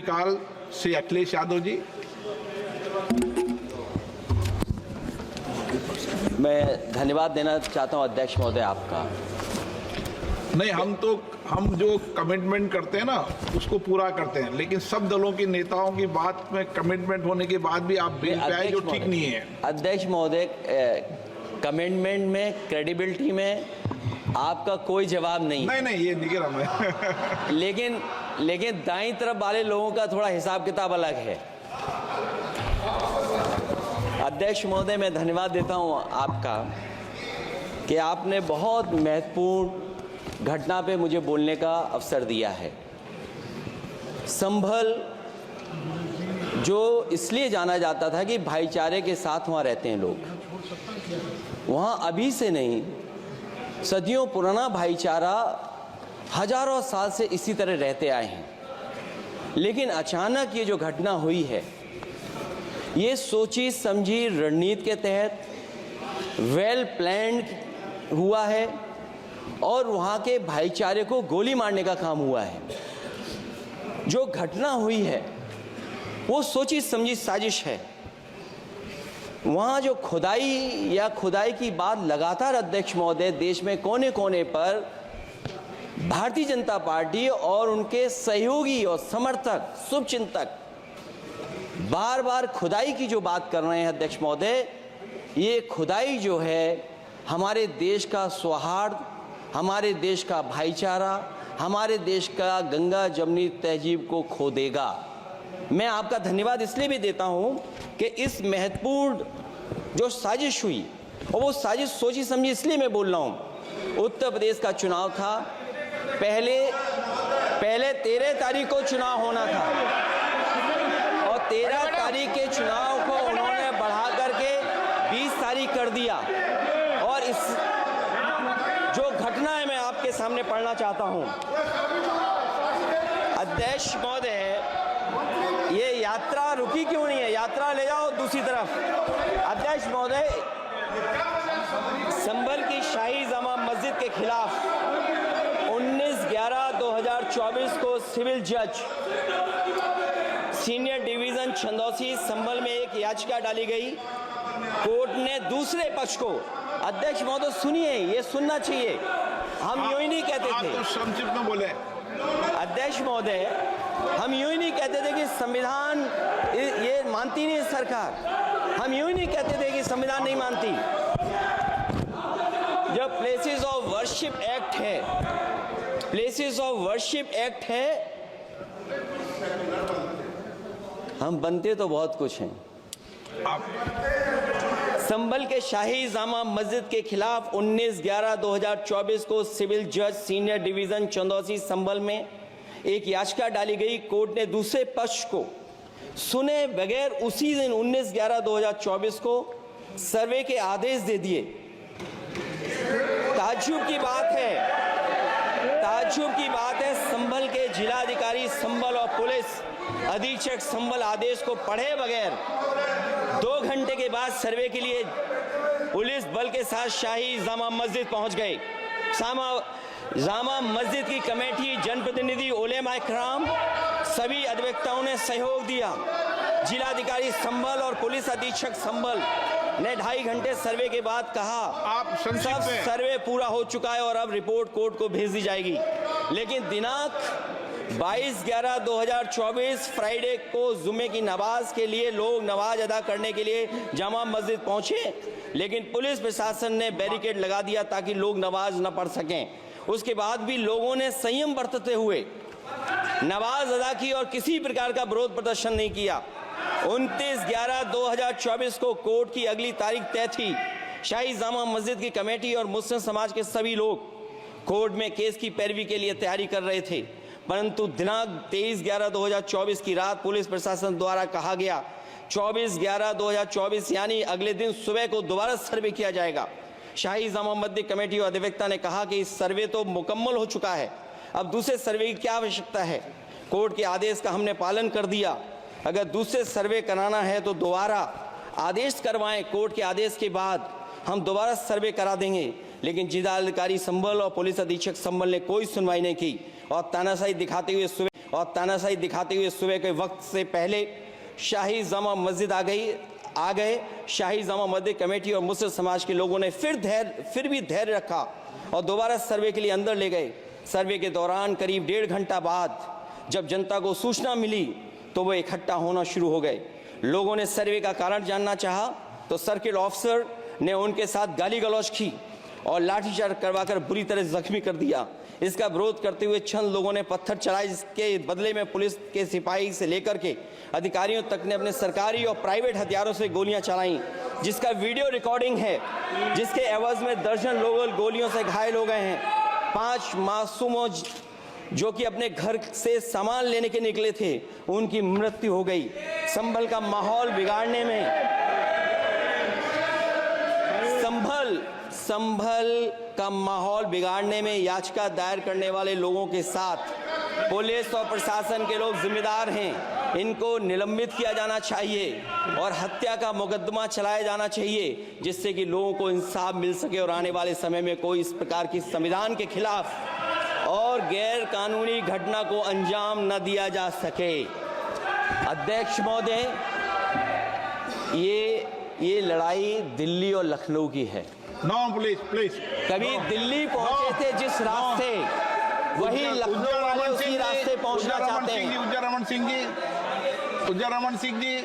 काल श्री अखिलेश यादव जी। मैं धन्यवाद देना चाहता हूं अध्यक्ष महोदय आपका। नहीं, हम जो कमिटमेंट करते हैं ना उसको पूरा करते हैं, लेकिन सब दलों के नेताओं की बात में कमिटमेंट होने के बाद भी आप बेल पे आए जो ठीक नहीं है। अध्यक्ष महोदय, कमिटमेंट में, क्रेडिबिलिटी में आपका कोई जवाब नहीं। नहीं, ये नहीं कह रहा मैं। लेकिन दाईं तरफ वाले लोगों का थोड़ा हिसाब किताब अलग है। अध्यक्ष महोदय, मैं धन्यवाद देता हूं आपका कि आपने बहुत महत्वपूर्ण घटना पे मुझे बोलने का अवसर दिया है। संभल जो इसलिए जाना जाता था कि भाईचारे के साथ वहाँ रहते हैं लोग, वहाँ अभी से नहीं, सदियों पुराना भाईचारा हजारों साल से इसी तरह रहते आए हैं। लेकिन अचानक ये जो घटना हुई है, ये सोची समझी रणनीति के तहत वेल प्लान्ड हुआ है और वहाँ के भाईचारे को गोली मारने का काम हुआ है। जो घटना हुई है वो सोची समझी साजिश है। वहाँ जो खुदाई की बात लगातार अध्यक्ष महोदय देश में कोने कोने पर भारतीय जनता पार्टी और उनके सहयोगी और समर्थक, शुभचिंतक बार बार खुदाई की जो बात कर रहे हैं अध्यक्ष महोदय, ये खुदाई जो है हमारे देश का सौहार्द, हमारे देश का भाईचारा, हमारे देश का गंगा जमनी तहजीब को खो देगा। मैं आपका धन्यवाद इसलिए भी देता हूं कि इस महत्वपूर्ण जो साजिश हुई, और वो साजिश सोची समझी इसलिए मैं बोल रहा हूं। उत्तर प्रदेश का चुनाव था, पहले 13 तारीख को चुनाव होना था और 13 तारीख के चुनाव को उन्होंने बढ़ा करके 20 तारीख कर दिया। और इस जो घटना है मैं आपके सामने पढ़ना चाहता हूं। अध्यक्ष महोदय, ये यात्रा रुकी क्यों नहीं है? यात्रा ले जाओ दूसरी तरफ। अध्यक्ष महोदय, संभल की शाही जामा मस्जिद के खिलाफ 19/11/2024 को सिविल जज सीनियर डिवीजन छंदौसी संभल में एक याचिका डाली गई। कोर्ट ने दूसरे पक्ष को, अध्यक्ष महोदय सुनिए, ये सुनना चाहिए, हम यूं ही नहीं कहते थे। आप तो संक्षिप्त में बोले। अध्यक्ष महोदय, हम यूं ही नहीं कहते थे कि संविधान ये मानती नहीं सरकार। हम यूं ही नहीं कहते थे कि संविधान नहीं मानती। जब प्लेसेस ऑफ वर्शिप एक्ट है, प्लेसेस ऑफ वर्शिप एक्ट है, हम बनते तो बहुत कुछ हैं। संभल के शाही जामा मस्जिद के खिलाफ 19/11/2024 को सिविल जज सीनियर डिवीजन चंदौसी संभल में एक याचिका डाली गई। कोर्ट ने दूसरे पक्ष को सुने बगैर उसी दिन 19/11/2024 को सर्वे के आदेश दे दिए। ताज्जुब की बात है, संभल के जिलाधिकारी संभल और पुलिस अधीक्षक संभल आदेश को पढ़े बगैर 2 घंटे के बाद सर्वे के लिए पुलिस बल के साथ शाही जामा मस्जिद पहुंच गए। जामा मस्जिद की कमेटी, जनप्रतिनिधि, उलेमा इकराम, सभी अधिवक्ताओं ने सहयोग दिया। जिलाधिकारी संभल और पुलिस अधीक्षक संभल ने 2.5 घंटे सर्वे के बाद कहा, आप सब सर्वे पूरा हो चुका है और अब रिपोर्ट कोर्ट को भेज दी जाएगी। लेकिन दिनांक 22/11/2024 फ्राइडे को जुम्मे की नमाज के लिए लोग नमाज अदा करने के लिए जामा मस्जिद पहुंचे, लेकिन पुलिस प्रशासन ने बैरिकेड लगा दिया ताकि लोग नमाज न पढ़ सकें। उसके बाद भी लोगों ने संयम बरतते हुए नमाज अदा की और किसी प्रकार का विरोध प्रदर्शन नहीं किया। 29/11/2024 को कोर्ट की अगली तारीख तय थी। शाही जामा मस्जिद की कमेटी और मुस्लिम समाज के सभी लोग कोर्ट में केस की पैरवी के लिए तैयारी कर रहे थे, परंतु दिनांक 23/11/2024 की रात पुलिस प्रशासन द्वारा कहा गया 24/11/2024 यानी अगले दिन सुबह को दोबारा सर्वे किया जाएगा। शाही जामा मस्जिद कमेटी और अधिवक्ता ने कहा कि इस सर्वे तो मुकम्मल हो चुका है, अब दूसरे सर्वे की क्या आवश्यकता है? कोर्ट के आदेश का हमने पालन कर दिया। अगर दूसरे सर्वे कराना है तो दोबारा आदेश करवाएं, कोर्ट के आदेश के बाद हम दोबारा सर्वे करा देंगे। लेकिन जिलाधिकारी संभल और पुलिस अधीक्षक संभल ने कोई सुनवाई नहीं की और तानाशाही दिखाते हुए सुबह और तानाशाही दिखाते हुए सुबह के वक्त से पहले शाही जामा मस्जिद आ गए। शाही जामा मस्जिद कमेटी और मुस्लिम समाज के लोगों ने फिर भी धैर्य रखा और दोबारा सर्वे के लिए अंदर ले गए। सर्वे के दौरान करीब 1.5 घंटा बाद जब जनता को सूचना मिली तो वो इकट्ठा होना शुरू हो गए। लोगों ने सर्वे का कारण जानना चाहा तो सर्किल ऑफिसर ने उनके साथ गाली गलौज की और लाठीचार्ज करवाकर बुरी तरह जख्मी कर दिया। इसका विरोध करते हुए चंद लोगों ने पत्थर चलाए, जिसके बदले में पुलिस के सिपाही से लेकर के अधिकारियों तक ने अपने सरकारी और प्राइवेट हथियारों से गोलियां चलाईं, जिसका वीडियो रिकॉर्डिंग है, जिसके एवज में दर्जन लोग गोलियों से घायल हो गए हैं। 5 मासूमों जो कि अपने घर से सामान लेने के निकले थे, उनकी मृत्यु हो गई। संभल का माहौल बिगाड़ने में संभल का माहौल बिगाड़ने में याचिका दायर करने वाले लोगों के साथ पुलिस और प्रशासन के लोग जिम्मेदार हैं। इनको निलंबित किया जाना चाहिए और हत्या का मुकदमा चलाया जाना चाहिए, जिससे कि लोगों को इंसाफ मिल सके और आने वाले समय में कोई इस प्रकार की संविधान के खिलाफ और गैर कानूनी घटना को अंजाम न दिया जा सके। अध्यक्ष महोदय, ये लड़ाई दिल्ली और लखनऊ की है। नो प्लीज कभी दिल्ली पहुंचे थे जिस रास्ते, वही लखनऊ वाले उसी रास्ते पहुंचना चाहते हैं। उज्जर रमन सिंह जी